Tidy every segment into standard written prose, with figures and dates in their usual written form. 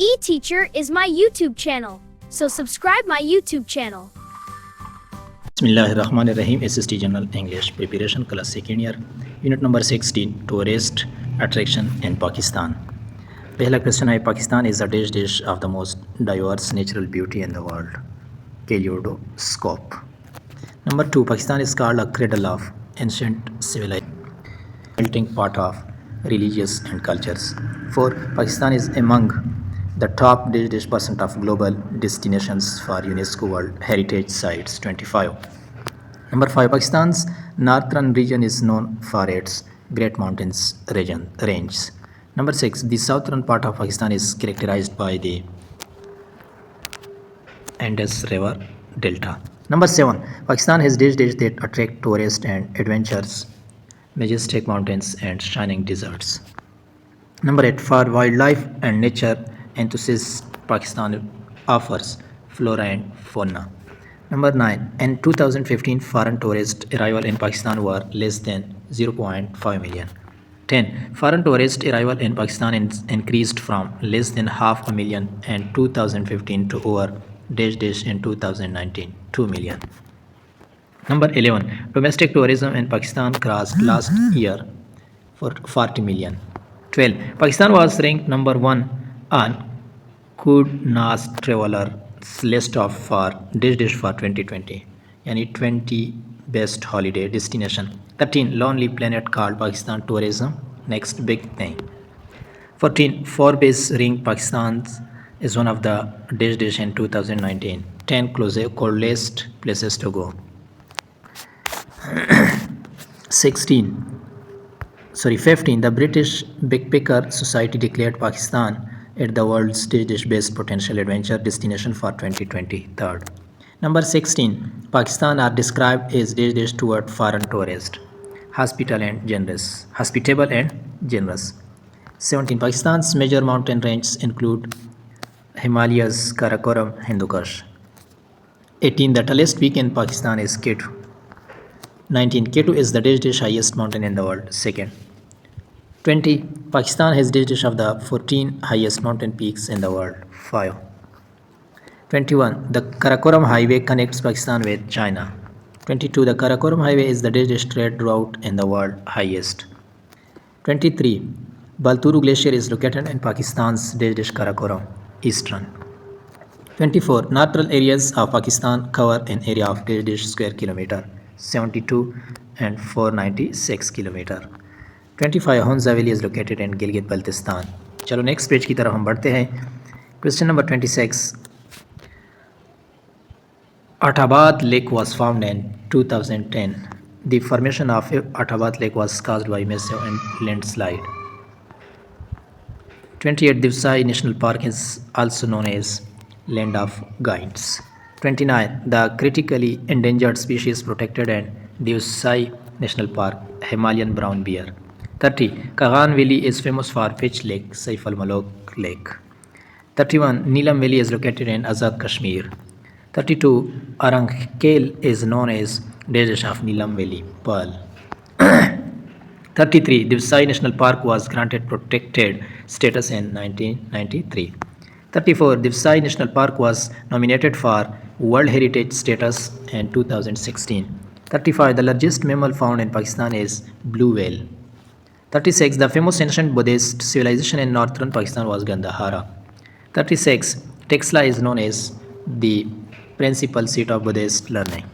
eTeacher is my YouTube channel, so subscribe my YouTube channel. Bismillahirrahmanirrahim. SST General English Preparation Class 2nd Year Unit number 16 Tourist Attraction in Pakistan. पहला question है, Pakistan is the dish of the most diverse natural beauty in the world. Kaleidoscope. Number 2, Pakistan is called a cradle of ancient civilisation, melting pot of religious and cultures. 4, Pakistan is among the top % of global destinations for UNESCO World Heritage Sites 25. Number 5, Pakistan's northern region is known for its Great Mountains ranges. Number 6, the southern part of Pakistan is characterized by the Indus River Delta. Number 7, Pakistan has dishes that attract tourists and adventurers, majestic mountains and shining deserts. Number 8, for wildlife and nature enthusiasts, Pakistan offers flora and fauna. Number 9, in 2015, foreign tourist arrival in Pakistan were less than 0.5 million. 10, foreign tourist arrival in Pakistan increased from less than 500,000 in 2015 to over in 2019, 2 million. Number 11, domestic tourism in Pakistan crossed last year for 40 million. 12, Pakistan was ranked number 1 on Kudos Traveler's list of for 2020, yani 20 best holiday destination. 13, Lonely Planet called Pakistan tourism next big thing. 14, Forbes ranked Pakistan is one of the dish in 2019. 10, coldest places to go. 15, the British Backpacker Society declared Pakistan at the world's best potential adventure destination for 2020. 3rd. Number 16, Pakistan are described as toward foreign tourists, hospitable and generous. 17, Pakistan's major mountain ranges include Himalayas, Karakoram, Hindu Kush. 18, the tallest peak in Pakistan is K2. 19, K2 is the highest mountain in the world, 2nd. 20, Pakistan has of the 14 highest mountain peaks in the world, 5. 21, the Karakoram Highway connects Pakistan with China. 22, the Karakoram Highway is the trade route in the world, highest. 23, Balturu Glacier is located in Pakistan's Karakoram, eastern. 24, natural areas of Pakistan cover an area of square kilometer, 72 and 496 kilometre. 25, Hunza valley is located in Gilgit Baltistan. चलो next page की तरफ हम बढ़ते हैं. Question number 26, Atabad Lake was formed in 2010. The formation of Atabad Lake was caused by massive landslide. 28, Divsai National Park is also known as Land of Giants. 29, the critically endangered species protected in Divsai National Park, Himalayan brown bear. 30, Kagan Valley is famous for Pitch Lake, Saif al-Malok Lake. 31, Neelam Valley is located in Azad Kashmir. 32, Arankhel is known as Desert of Neelam Valley, Pearl. 33, Divsai National Park was granted protected status in 1993. 34, Divsai National Park was nominated for World Heritage status in 2016. 35, the largest mammal found in Pakistan is blue whale. 36, the famous ancient Buddhist civilization in northern Pakistan was Gandhara. 36, Texla is known as the principal seat of Buddhist learning.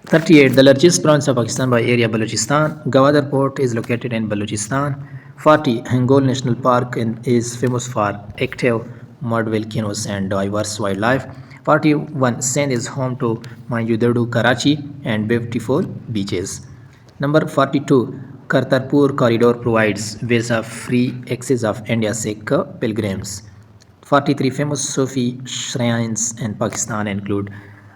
38, the largest province of Pakistan by area, Balochistan. Gwadar Port is located in Balochistan. 40, Hangol National Park is famous for active mud volcanoes and diverse wildlife. 41, Sindh is home to Mayudardu, Karachi and beautiful beaches. Number 42, Kartarpur Corridor provides visa-free access of India's Sikh pilgrims. 43, famous Sufi shrines in Pakistan include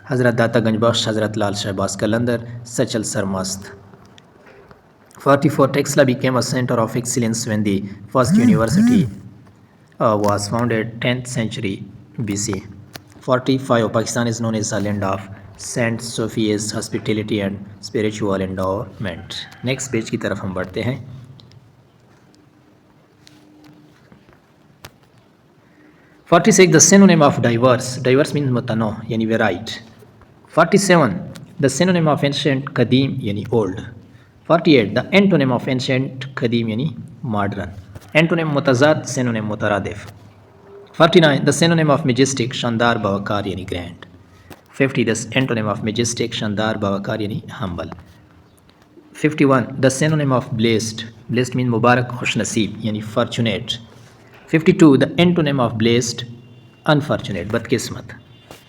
Hazrat Data Ganj Bakhsh, Hazrat Lal Shahbaz Qalandar, Sachal Sarmast. 44, Texla became a center of excellence when the first university was founded 10th century BC. 45, Pakistan is known as a land of Saint Sophia's hospitality and spiritual endowment. Next page की तरफ हम बढ़ते हैं. 46 the synonym of diverse, diverse mean मुतनो यानी variety. 47 the synonym of ancient कदीम यानी old. 48 the antonym of ancient कदीम यानी मॉडर्न। एंटोनिम मुतजाद, सिनोनिम मुतरादिफ। 49 द सिनोनिम ऑफ मेजेस्टिक, शानदार बावकार यानी grand. 50 the antonym of majestic, शानदार बावकार यानी humble. 51 the synonym of blessed, blessed mean मुबारक, खुशनसीब यानी fortunate. 52 the antonym of blessed, unfortunate, बदकिस्मत।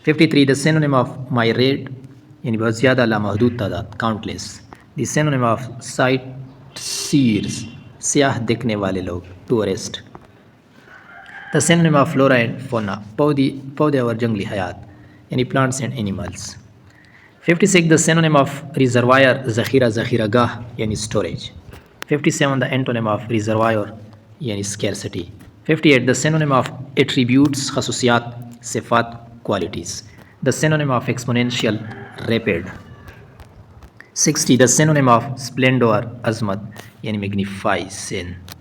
53 द सिनोनिम ऑफ मायरेड यानी बहुत ज़्यादा, लामहदूद तादाद, countless. The synonym of sightseers, सियाह देखने वाले लोग, tourist. The synonym of flora and fauna, पौधे और जंगली हयात यानी plants and animals. 56 the synonym of reservoir, ज़ख़ीरा, ज़ख़ीरा गाह यानी storage. 57 the antonym of reservoir यानी scarcity. 58 the synonym of attributes, खसूसियात, सिफ़ात, qualities. The synonym of exponential, rapid. 60 the synonym of splendour, अजमत यानी magnificent.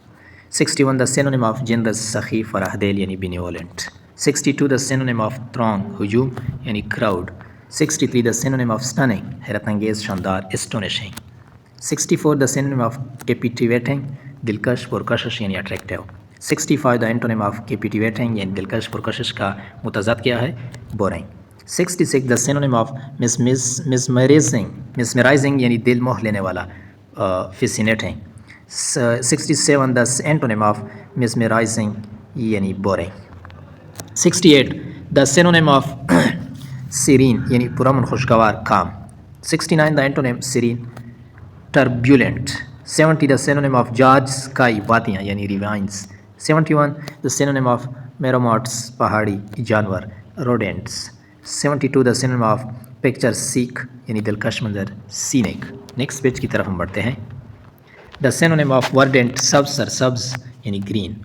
61 the synonym of generous, सखी, फराहदेल यानी benevolent. 62 the synonym of throng, हुजूम यानी crowd. 63 the synonym of stunning, हैरत अंगेज, शानदार, astonishing. 64 the synonym of captivating, दिलकश, पुरकशिश यानी attractive. 65 the antonym of captivating यानी दिलकश, पुरकशिश का मुतज़ाद क्या है, boring. 66 the synonym of mesmerising यानी दिल मोह लेने वाला, fascinating. 67 the antonym of mesmerising यानी boring. 68 the synonym of serene यानी पुरअमन, खुशगवार, calm. 69 the antonym serene, turbulent. 70 the synonym of gorge, sky, वादियाँ यानी ravines. 71 the synonym of marmots, पहाड़ी जानवर, rodents. 72 the synonym of picturesque यानी दिलकश मंजर, सीनिक। नेक्स्ट पेज की तरफ हम बढ़ते हैं। द सिनोनिम ऑफ वर्डेंट, सब्ज, सरसब्ज यानी green.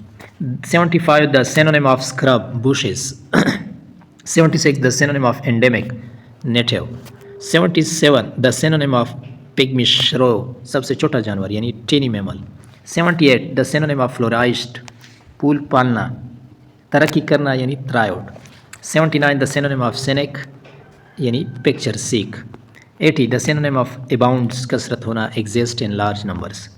75 the synonym of scrub, bushes. 76 the synonym of endemic, native. 77 the synonym of pygmy shrew, सबसे छोटा जानवर यानी tiny mammal. 78 the synonym of flourish, फूल पालना, तरक्की करना यानी thrive. 79 the synonym of scenic यानी picturesque. 80 the synonym of abounds, कसरत होना, exist in large numbers.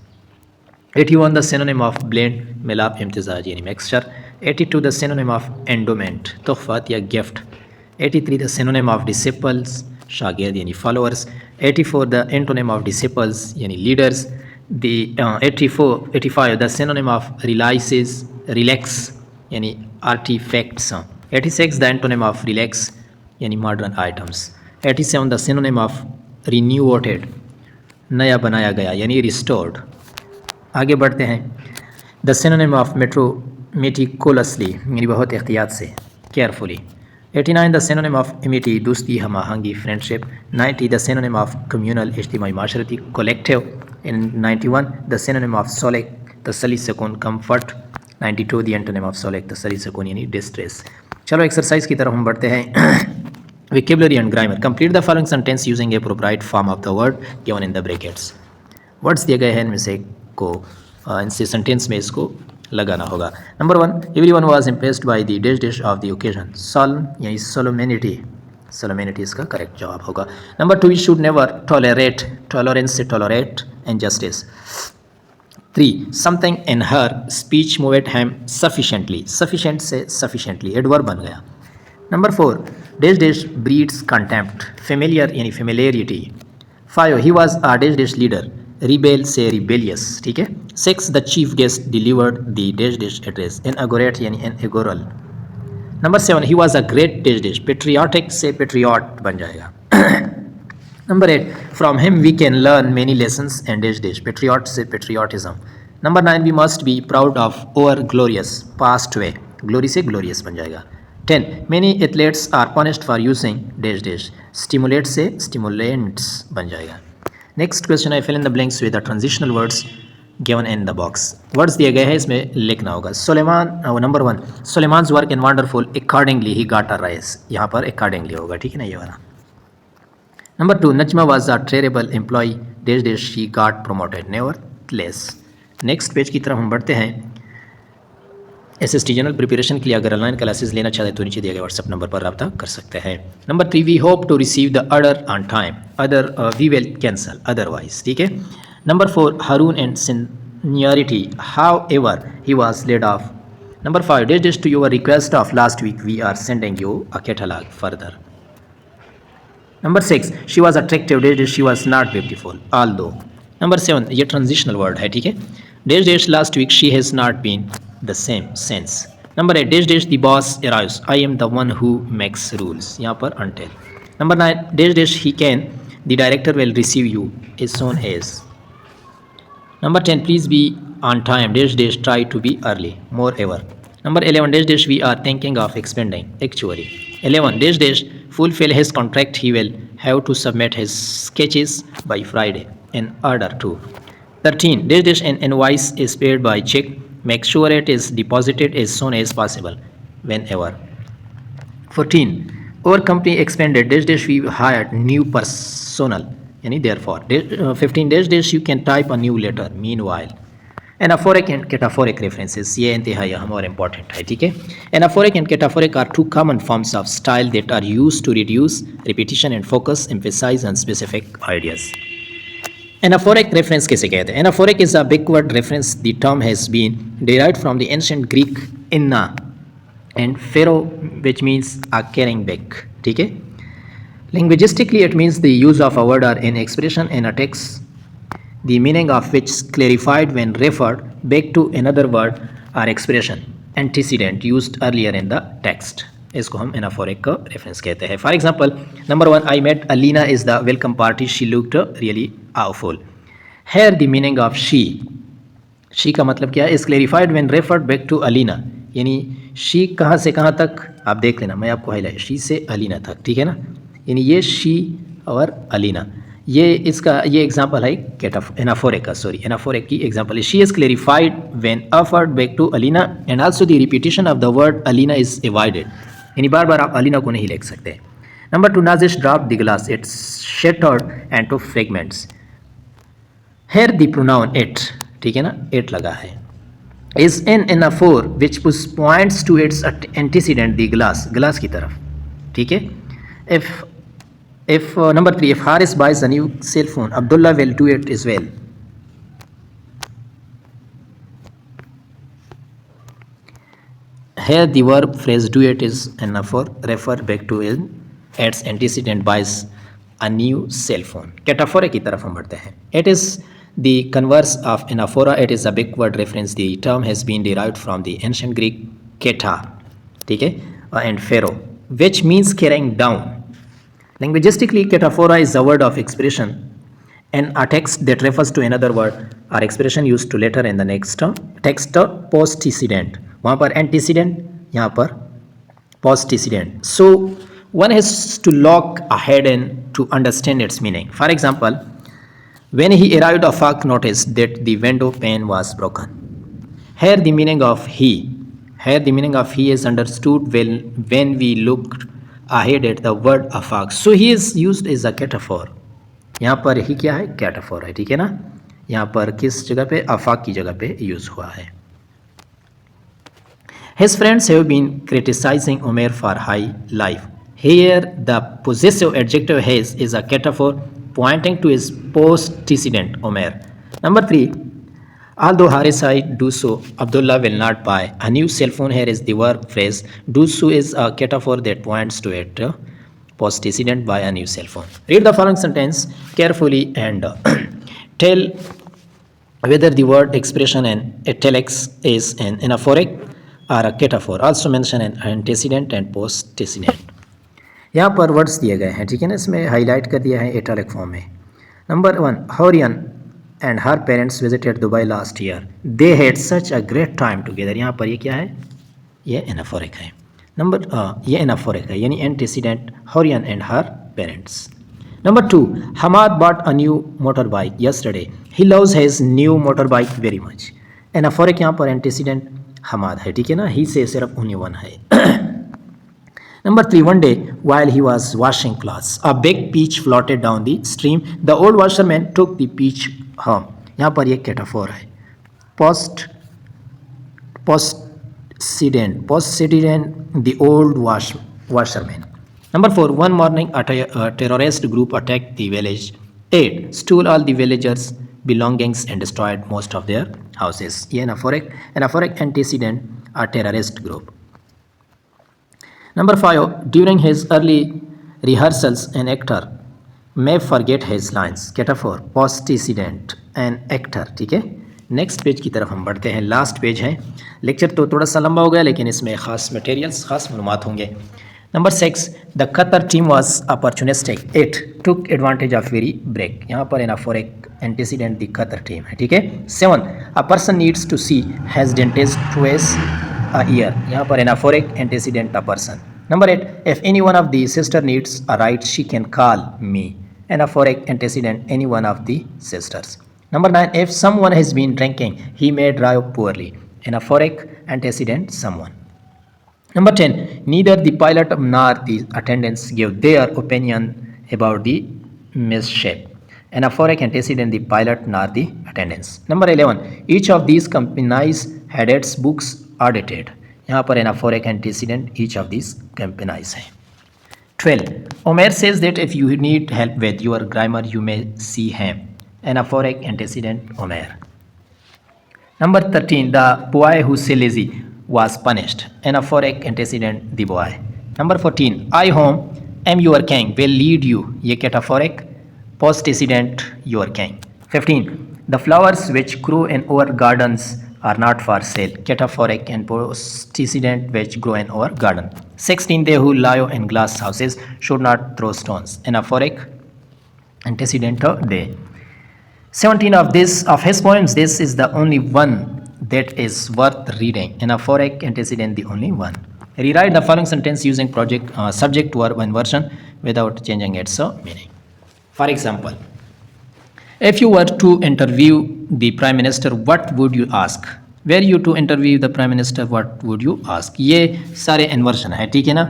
81 the synonym of blend, मिलाप, इम्तिजाज यानी mixture. 82 the synonym of endowment, तोहफात या gift. 83 the synonym of disciples, शागिर्द यानी followers. 84 the antonym of disciples यानी leaders. 85 the synonym of relics, relics यानी artefacts. 86 the antonym of relics यानी modern items. 87 the synonym of renovated, नया बनाया गया यानी रिस्टोर्ड। आगे बढ़ते हैं। द सिनोनिम ऑफ मेटिकुलसली यानी बहुत एहतियात से, carefully. 89 the synonym of amity, दोस्ती, हम आहंगी, friendship. 90 the synonym of communal, इज्तिमाई, माशरती, collective. 91 the synonym of solace, तसल्ली, सुकून, comfort. 92 the antonym of solace, तसल्ली, सुकून यानी डिस्ट्रेस। चलो एक्सरसाइज की तरफ हम बढ़ते हैं। Vocabulary and grammar. Complete the following sentence using appropriate form of the word given in the brackets. Words दिए गए हैं, इनमें से को इनसे सेंटेंस में इसको लगाना होगा। Number 1, everyone was impressed by the dish of the occasion. Solemn यानी solemnity, solemnity इसका करेक्ट जवाब होगा। Number 2, we should never tolerate, tolerance से tolerate, injustice। 3, something in her speech moved him sufficiently, sufficient से sufficiently adverb बन गया। Number 4, dash breeds contempt, familiar यानी familiarity। 5, he was a dash leader, rebel से rebellious, ठीक है। 6, the chief guest delivered the dash address, inaugurate यानी inaugural। Number 7, he was a great dash, patriotic से patriot बन जाएगा। Number 8, from him we can learn many lessons and dash, patriot से patriotism। Number 9, we must be proud of our glorious past way, glory से glorious बन जाएगा। 10, many athletes are punished for using dash, stimulate से stimulants बन जाएगा। Next question है, fill in the blanks with the transitional words given in the box. Words दिए गए हैं, इसमें लिखना होगा। Suleman, number 1, Suleman's work in wonderful, accordingly he got a rise, यहाँ पर accordingly होगा, ठीक है ना, ये वाला। Number 2, Najma was a terrible employee, dash she got promoted, nevertheless। Next page की तरफ हम बढ़ते हैं। SST जनरल प्रिपरेशन के लिए अगर ऑनलाइन क्लासेस लेना चाहते हैं तो नीचे दिए गए व्हाट्सएप नंबर पर रब्ता कर सकते हैं। Number 3, we hope to receive the order on time, other we will cancel otherwise, ठीक है। Number 4, Haroon and seniority, however he was laid off. Number 5, dash to your request of last week we are sending you a catalogue further. Number 6, she was attractive, dash she was not beautiful all though. Number 7, ये transitional word है, ठीक है। Dash last week she has not been the same sense. Number 8, dash the boss arrives, I am the one who makes rules, यहाँ पर until. Number 9, dash he can the director will receive you as soon as. Number 10, please be on time, dash try to be early more ever. Number 11, dash we are thinking of expanding actually. 11, dash fulfill his contract, he will have to submit his sketches by Friday in order to. 13, dash an invoice is paid by check, make sure it is deposited as soon as possible whenever. 14, our company expanded, dash we hired new personnel, yani therefore. 15, dash you can type a new letter meanwhile. Anaphoric and cataphoric references, ये इंतहाई अहम और important है, ठीक है। Anaphoric and cataphoric are two common forms of style that are used to reduce repetition and focus emphasise on specific ideas. Anaphoric reference किसे कहते हैं? Anaphoric is a backward reference, the term has been derived from the ancient Greek inna and phero which means a carrying back, ठीक है। Linguistically it means the use of a word or an expression in a text, the meaning of which is clarified when referred back to another word or expression antecedent used earlier in the text. इसको हम anaphoric का reference कहते हैं। For example, number 1, I met Alina is the welcome party, she looked really awful. Here the meaning of she का मतलब क्या है? Is clarified when referred back to Alina, यानी शी कहाँ से कहाँ तक, आप देख लेना, मैं आपको हाईलाइट, शी से अलीना तक, ठीक है ना, यानी ये शी और अलीना, ये एग्जाम्पल है एनाफोरिक का, एनाफोरिक की एग्जाम्पल है। She is clarified when offered back to Alina and also the repetition of the word Alina is avoided, यानी बार बार आप अलीना को नहीं लिख सकते। Number 2, Nazish drop the glass, it's shattered and to fragments. Here the pronoun it, ठीक है ना, इट लगा है। Is in anaphor which points to its antecedent the glass की तरफ, ठीक है। If number 3, if Haris buys a new cell phone, Abdullah will do it as well. Here the verb phrase do it is anaphor, refer back to its antecedent buys a new cell phone. Cataphora की तरफ हम बढ़ते हैं। It is the converse of anaphora. It is a backward reference. The term has been derived from the ancient Greek keta, ठीक है, and phero, which means carrying down. Linguistically, cataphora is a word of expression in a text that refers to another word or expression used to later in the next text postecedent. वहाँ पर antecedent, यहाँ पर postecedent. So one has to look ahead and to understand its meaning. For example, when he arrived, Afaq noticed that the window pane was broken. Here the meaning of he is understood when we looked ahead at the word afaq. So he is used as a cataphor. यहाँ पर ही क्या है? कैटाफोर है, ठीक है ना। यहाँ पर किस जगह पे? आफाक की जगह पे यूज हुआ है। His friends have been criticizing Umar for high life. Here the possessive adjective his is a cataphor pointing to his postecedent Umar. Number 3, although Haris do so, Abdullah will not buy a new cell phone. Here is the verb phrase do so is a cataphor that points to it postecedent by a new cell phone. Read the following sentence carefully and tell whether the word expression in italics is an anaphoric or a cataphor. Also mention an antecedent and postecedent. यहाँ पर words दिए गए हैं, ठीक है ना, इसमें highlight कर दिया है इटैलिक फॉर्म में। Number 1, हौरियन and her parents visited Dubai last year. They had such a great time together. यहाँ पर ये क्या है? ये एनाफोरिक है। ये एनाफोरिक है, यानी antecedent, Horian and her parents. Number 2, Hamad bought a new motorbike yesterday. He loves his new motorbike very much. Anaphoric यहाँ पर एंटीसीडेंट हमाद है, ठीक है ना, ही से सिर्फ only one है। Number 3, one day while he was washing clothes, a big peach floated down the stream. The old washerman took the peach home. यहाँ पर ये कैटाफोर है। Post Postcedent, the old washerman. Number 4, one morning a terrorist group attacked the village. 8, stole all the villagers' belongings and destroyed most of their houses. ये anaphoric antecedent, a terrorist group. Number 5, during his early rehearsals, an actor may forget his lines. Cataphor, postcedent, an actor. ठीक है, next page की तरफ हम बढ़ते हैं। Last page है। Lecture तो थोड़ा सा लंबा हो गया, लेकिन इसमें खास मटेरियल्स, खास मालूमात होंगे। Number 6, the Qatar team was opportunistic. 8, took advantage of very break. यहाँ पर anaphoric antecedent the Qatar team है। ठीक है। 7, a person needs to see has dentist twice a year. यहाँ पर anaphoric antecedent a person. Number 8, if any one of the sister needs a ride, she can call me. Anaphoric antecedent, any one of the sisters. Number 9, if someone has been drinking, he may drive poorly. Anaphoric antecedent, someone. Number 10, neither the pilot nor the attendants gave their opinion about the mishap. Anaphoric antecedent, the pilot nor the attendants. Number 11, each of these companies had its books audited. यहाँ पर anaphoric antecedent each of this companies है। 12, Omer says that if you need help with your grammar you may see him. Anaphoric antecedent, Omer. Number 13, the boy who say lazy was punished. Anaphoric antecedent, the boy. Number 14, I whom am your king will lead you. ये cataphoric postecedent, your king. 15, the flowers which grow in our gardens are not for sale. Cataphoric and postecedent which grow in our garden. 16, they who lie in glass houses should not throw stones. Anaphoric antecedent, they. 17, of his poems, this is the only one that is worth reading. Anaphoric antecedent, the only one. Rewrite the following sentence using subject verb inversion without changing its meaning. For example, if you were to interview the prime minister, what would you ask? Were you to interview the prime minister, what would you ask? ये सारे inversion है। ठीक है ना।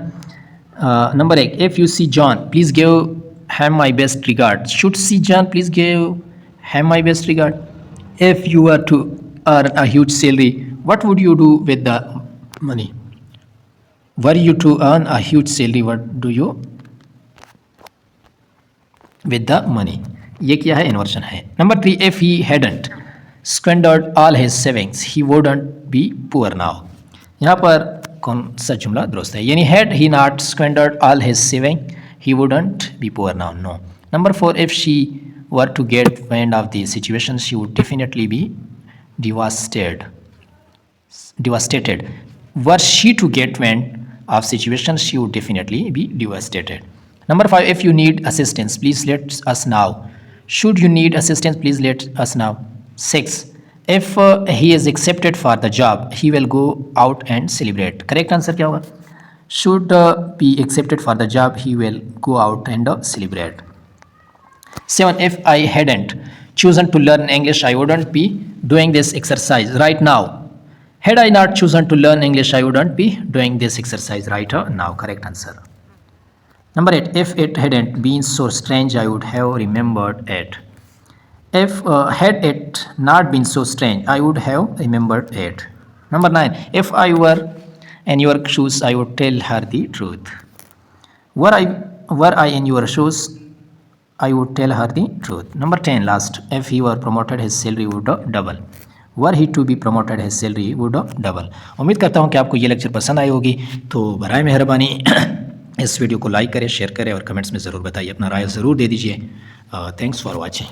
Number 1, if you see John, please give him my best regard. Should see John, please give him my best regard. If you were to earn a huge salary, what would you do with the money? Were you to earn a huge salary, what do you with the money? ये क्या है? Inversion है। Number 3, if he hadn't squandered all his savings, he wouldn't be poor now. यहाँ पर कौन सा जुमला दुरुस्त है? यानी had he not squandered all his saving, he wouldn't be poor now. No. Number 4, if she were to get wind of the situation, she would definitely be devastated. Were she to get wind of situation, she would definitely be devastated. Number 5, if you need assistance, please let us know. Should you need assistance, please let us know. 6, if he is accepted for the job, he will go out and celebrate. Correct answer क्या होगा? Should be accepted for the job, he will go out and celebrate. 7, if I hadn't chosen to learn English, I wouldn't be doing this exercise right now. Had I not chosen to learn English, I wouldn't be doing this exercise right now. Correct answer. Number 8, if it hadn't been so strange, I would have remembered it. If had it not been so strange, I would have remembered it. Number 9, if I were in your shoes, I would tell her the truth. Were I in your shoes, I would tell her the truth. Number 10, last, if he were promoted, his salary would double. Were he to be promoted, his salary would double. उम्मीद करता हूँ कि आपको ये lecture पसंद आई होगी। तो बराए मेहरबानी इस वीडियो को लाइक करें, शेयर करें और कमेंट्स में ज़रूर बताइए, अपना राय ज़रूर दे दीजिए। Thanks for watching.